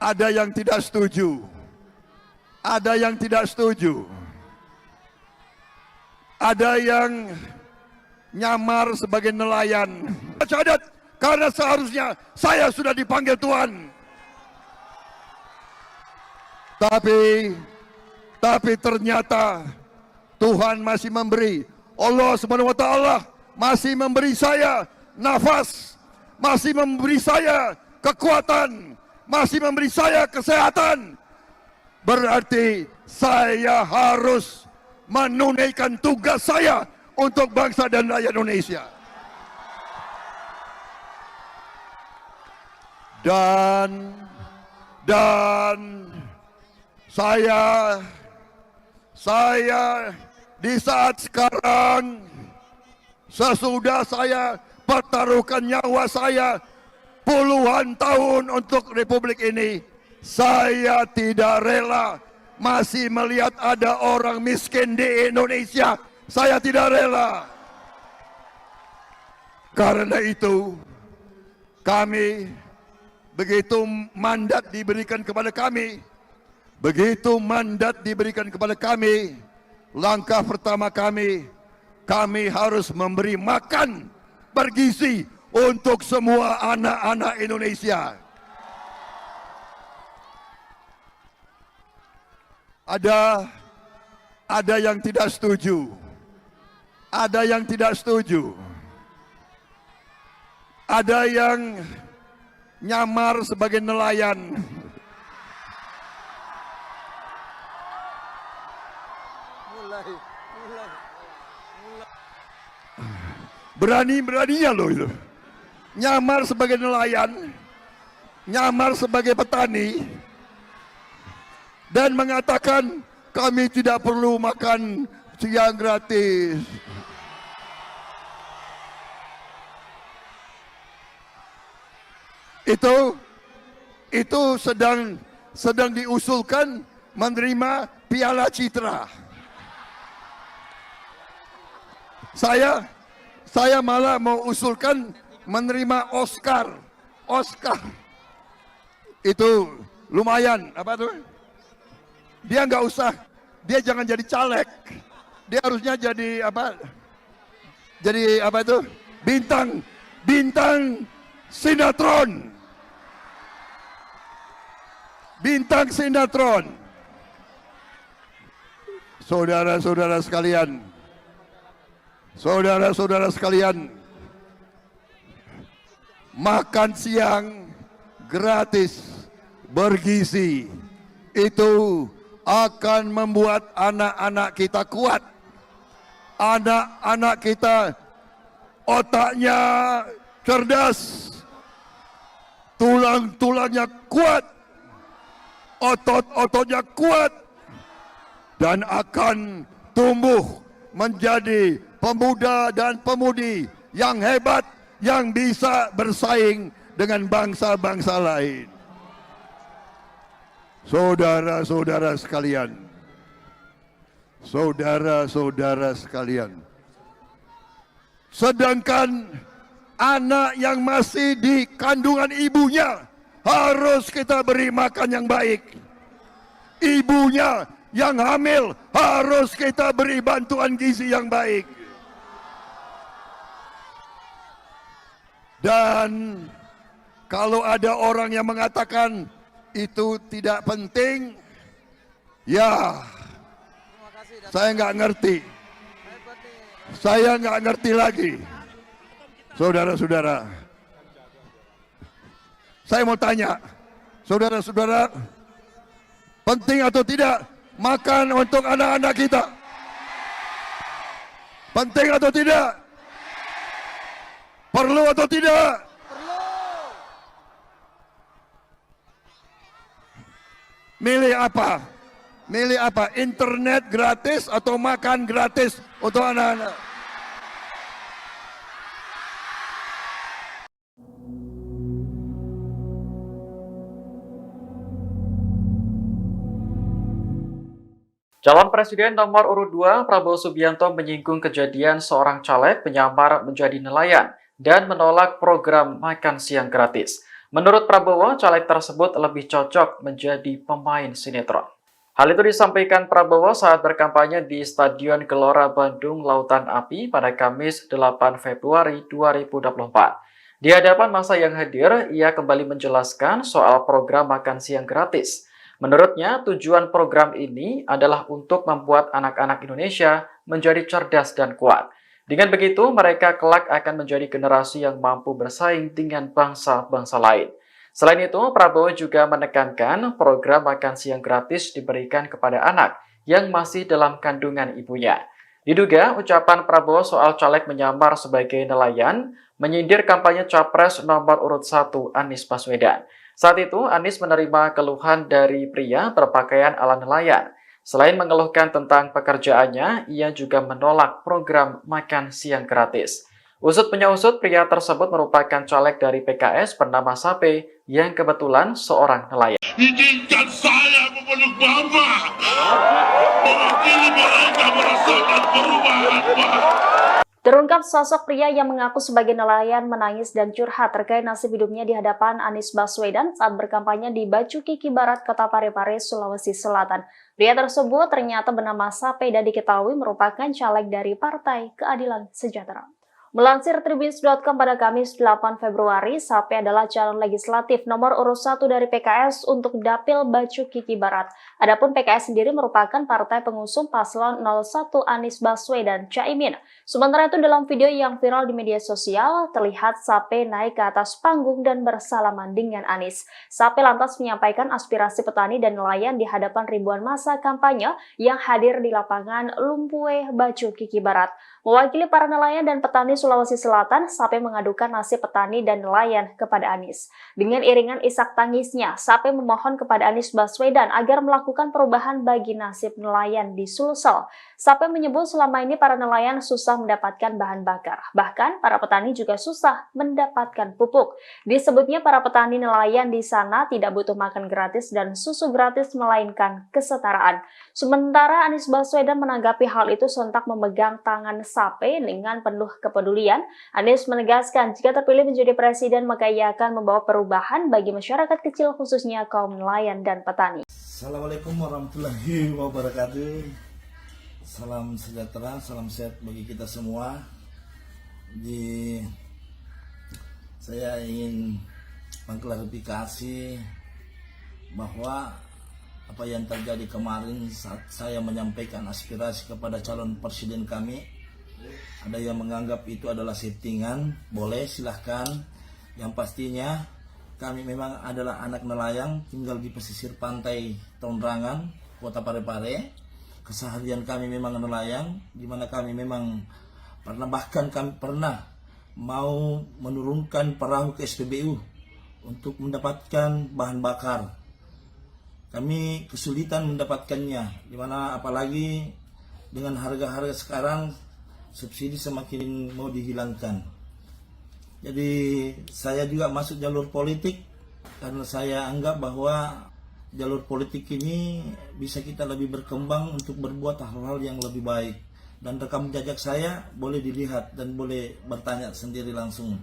Ada yang tidak setuju. Ada yang tidak setuju. Ada yang nyamar sebagai nelayan. Syahadat, karena seharusnya saya sudah dipanggil Tuhan. Tapi ternyata Tuhan masih memberi. Allah Subhanahu wa taala masih memberi saya nafas, masih memberi saya kekuatan, masih memberi saya kesehatan. Berarti saya harus menunaikan tugas saya untuk bangsa dan rakyat Indonesia. Dan saya di saat sekarang, sesudah saya pertaruhkan nyawa saya puluhan tahun untuk Republik ini, saya tidak rela masih melihat ada orang miskin di Indonesia. Saya tidak rela. Karena itu, kami, begitu mandat diberikan kepada kami, langkah pertama kami harus memberi makan bergizi untuk semua anak-anak Indonesia. Ada yang tidak setuju. Ada yang tidak setuju. Ada yang nyamar sebagai nelayan. Berani-beraninya loh itu. Nyamar sebagai nelayan, nyamar sebagai petani, dan mengatakan kami tidak perlu makan siang gratis. Itu sedang diusulkan menerima Piala Citra. Saya malah mau usulkan menerima Oscar. Itu lumayan, apa tuh? Dia nggak usah, dia jangan jadi caleg. Dia harusnya jadi apa? Jadi apa itu? Bintang sinetron. Bintang sinetron. Saudara-saudara sekalian, makan siang gratis bergizi itu akan membuat anak-anak kita kuat. Anak-anak kita otaknya cerdas, tulang-tulangnya kuat, otot-ototnya kuat, dan akan tumbuh menjadi pemuda dan pemudi yang hebat, yang bisa bersaing dengan bangsa-bangsa lain. Saudara-saudara sekalian, sedangkan anak yang masih di kandungan ibunya harus kita beri makan yang baik. Ibunya yang hamil harus kita beri bantuan gizi yang baik. Dan kalau ada orang yang mengatakan itu tidak penting, ya saya nggak ngerti. Saya nggak ngerti lagi. Saudara-saudara, saya mau tanya, saudara-saudara, penting atau tidak makan untuk anak-anak kita? Penting atau tidak? Perlu atau tidak? Milih apa? Milih apa? Internet gratis atau makan gratis untuk anak-anak? Calon Presiden nomor urut 2 Prabowo Subianto menyinggung kejadian seorang caleg menyamar menjadi nelayan dan menolak program makan siang gratis. Menurut Prabowo, caleg tersebut lebih cocok menjadi pemain sinetron. Hal itu disampaikan Prabowo saat berkampanye di Stadion Gelora Bandung Lautan Api pada Kamis 8 Februari 2024. Di hadapan massa yang hadir, ia kembali menjelaskan soal program makan siang gratis. Menurutnya, tujuan program ini adalah untuk membuat anak-anak Indonesia menjadi cerdas dan kuat. Dengan begitu, mereka kelak akan menjadi generasi yang mampu bersaing dengan bangsa-bangsa lain. Selain itu, Prabowo juga menekankan program makan siang gratis diberikan kepada anak yang masih dalam kandungan ibunya. Diduga, ucapan Prabowo soal caleg menyamar sebagai nelayan menyindir kampanye Capres nomor urut 1 Anies Baswedan. Saat itu, Anies menerima keluhan dari pria berpakaian ala nelayan. Selain mengeluhkan tentang pekerjaannya, ia juga menolak program makan siang gratis. Usut punya usut, pria tersebut merupakan caleg dari PKS bernama Sape yang kebetulan seorang nelayan. Izinkan saya memeluk Mama. Mewakili mereka merasakan perubahan, Pak. Terungkap sosok pria yang mengaku sebagai nelayan menangis dan curhat terkait nasib hidupnya di hadapan Anies Baswedan saat berkampanye di Bacu Kiki Barat, Kota Parepare, Sulawesi Selatan. Pria tersebut ternyata bernama Sape dan diketahui merupakan caleg dari Partai Keadilan Sejahtera. Melansir Tribun.com pada Kamis 8 Februari, Sape adalah calon legislatif nomor urut 1 dari PKS untuk Dapil Bacu Kiki Barat. Adapun PKS sendiri merupakan partai pengusung paslon 01 Anies Baswedan Caimin. Sementara itu dalam video yang viral di media sosial, terlihat Sape naik ke atas panggung dan bersalaman dengan Anies. Sape lantas menyampaikan aspirasi petani dan nelayan di hadapan ribuan massa kampanye yang hadir di lapangan Lumpue, Bacu Kiki Barat. Mewakili para nelayan dan petani Sulawesi Selatan, Sape mengadukan nasib petani dan nelayan kepada Anies. Dengan iringan isak tangisnya, Sape memohon kepada Anies Baswedan agar melakukan perubahan bagi nasib nelayan di Sulsel. Sape menyebut selama ini para nelayan susah mendapatkan bahan bakar. Bahkan para petani juga susah mendapatkan pupuk. Disebutnya para petani nelayan di sana tidak butuh makan gratis dan susu gratis melainkan kesetaraan. Sementara Anies Baswedan menanggapi hal itu sontak memegang tangan Sape dengan penuh kepedulian. Anies menegaskan jika terpilih menjadi presiden maka ia akan membawa perubahan bagi masyarakat kecil khususnya kaum nelayan dan petani. Assalamualaikum warahmatullahi wabarakatuh. Salam sejahtera, salam sehat bagi kita semua. Saya ingin mengklarifikasi bahwa apa yang terjadi kemarin saat saya menyampaikan aspirasi kepada calon presiden kami, ada yang menganggap itu adalah settingan. Boleh, silahkan. Yang pastinya kami memang adalah anak nelayan, tinggal di pesisir pantai Tondrangan, Kota Parepare. Keseharian kami memang nelayan, di mana kami memang bahkan kami pernah mau menurunkan perahu ke SPBU untuk mendapatkan bahan bakar. Kami kesulitan mendapatkannya, di mana apalagi dengan harga-harga sekarang subsidi semakin mau dihilangkan. Jadi saya juga masuk jalur politik karena saya anggap bahwa jalur politik ini bisa kita lebih berkembang untuk berbuat hal-hal yang lebih baik. Dan rekam jejak saya boleh dilihat dan boleh bertanya sendiri langsung.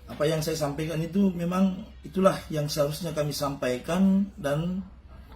Apa yang saya sampaikan itu memang itulah yang seharusnya kami sampaikan, dan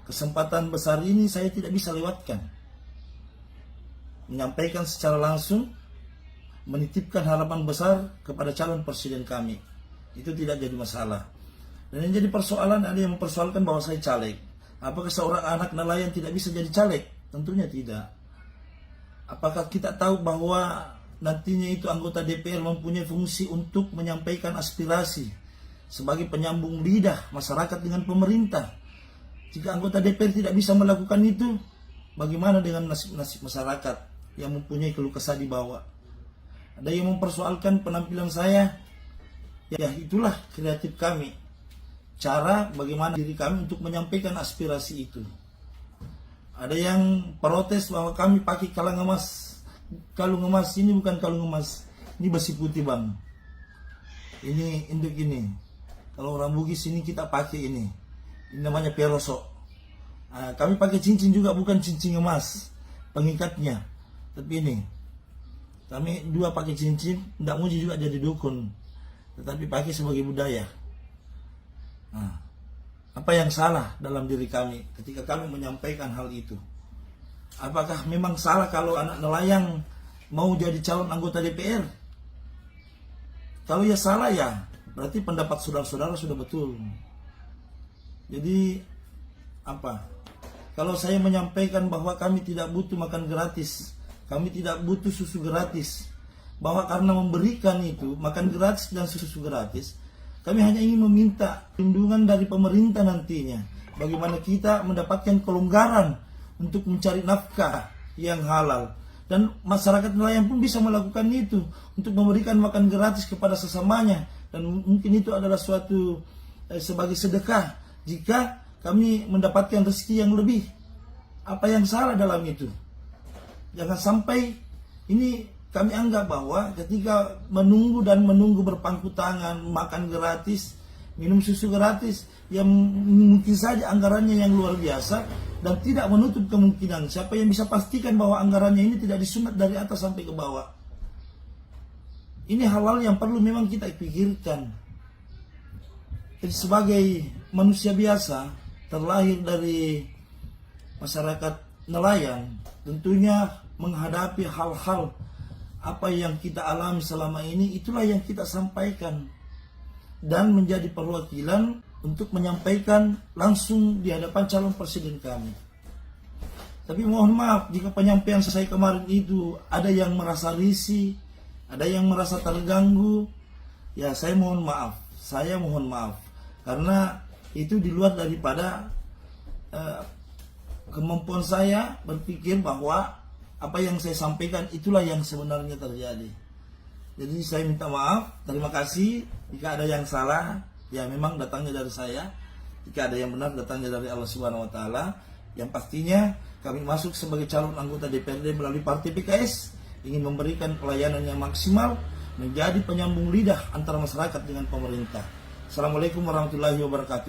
kesempatan besar ini saya tidak bisa lewatkan. Menyampaikan secara langsung, menitipkan harapan besar kepada calon presiden kami. Itu tidak jadi masalah. Dan yang jadi persoalan, ada yang mempersoalkan bahwa saya caleg. Apakah seorang anak nelayan tidak bisa jadi caleg? Tentunya tidak. Apakah kita tahu bahwa nantinya itu anggota DPR mempunyai fungsi untuk menyampaikan aspirasi sebagai penyambung lidah masyarakat dengan pemerintah? Jika anggota DPR tidak bisa melakukan itu, bagaimana dengan nasib-nasib masyarakat yang mempunyai keluh kesah di bawah? Ada yang mempersoalkan penampilan saya. Ya, itulah kreatif kami. Cara bagaimana diri kami untuk menyampaikan aspirasi itu. Ada yang protes bahwa kami pakai kalung emas. Kalung emas ini bukan kalung emas, ini besi putih, Bang. Ini induk ini. Kalau orang Bugis ini kita pakai ini. Ini namanya peroso. Kami pakai cincin juga, bukan cincin emas pengikatnya, tapi ini. Kami dua pakai cincin, tidak muji juga jadi dukun, tetapi pakai sebagai budaya. Nah, apa yang salah dalam diri kami ketika kami menyampaikan hal itu? Apakah memang salah kalau anak nelayan mau jadi calon anggota DPR? Kalau ya salah ya, berarti pendapat saudara-saudara sudah betul. Jadi apa? Kalau saya menyampaikan bahwa kami tidak butuh makan gratis, kami tidak butuh susu gratis, bahwa karena memberikan itu makan gratis dan susu gratis, kami hanya ingin meminta perlindungan dari pemerintah nantinya. Bagaimana kita mendapatkan kelonggaran untuk mencari nafkah yang halal. Dan masyarakat nelayan pun bisa melakukan itu untuk memberikan makan gratis kepada sesamanya. Dan mungkin itu adalah suatu sebagai sedekah jika kami mendapatkan rezeki yang lebih. Apa yang salah dalam itu? Jangan sampai ini kami anggap bahwa ketika menunggu berpangku tangan, makan gratis, minum susu gratis, yang mungkin saja anggarannya yang luar biasa dan tidak menutup kemungkinan. Siapa yang bisa pastikan bahwa anggarannya ini tidak disunat dari atas sampai ke bawah? Ini hal-hal yang perlu memang kita pikirkan. Jadi sebagai manusia biasa, terlahir dari masyarakat nelayan, tentunya menghadapi hal-hal apa yang kita alami selama ini, itulah yang kita sampaikan dan menjadi perwakilan untuk menyampaikan langsung di hadapan calon presiden kami. Tapi mohon maaf jika penyampaian saya kemarin itu ada yang merasa risih, ada yang merasa terganggu, ya saya mohon maaf, karena itu di luar daripada kemampuan saya berpikir bahwa apa yang saya sampaikan itulah yang sebenarnya terjadi. Jadi saya minta maaf, terima kasih. Jika ada yang salah, ya memang datangnya dari saya. Jika ada yang benar, datangnya dari Allah Subhanahu wa taala. Yang pastinya kami masuk sebagai calon anggota DPRD melalui Partai PKS ingin memberikan pelayanan yang maksimal, menjadi penyambung lidah antara masyarakat dengan pemerintah. Assalamualaikum warahmatullahi wabarakatuh.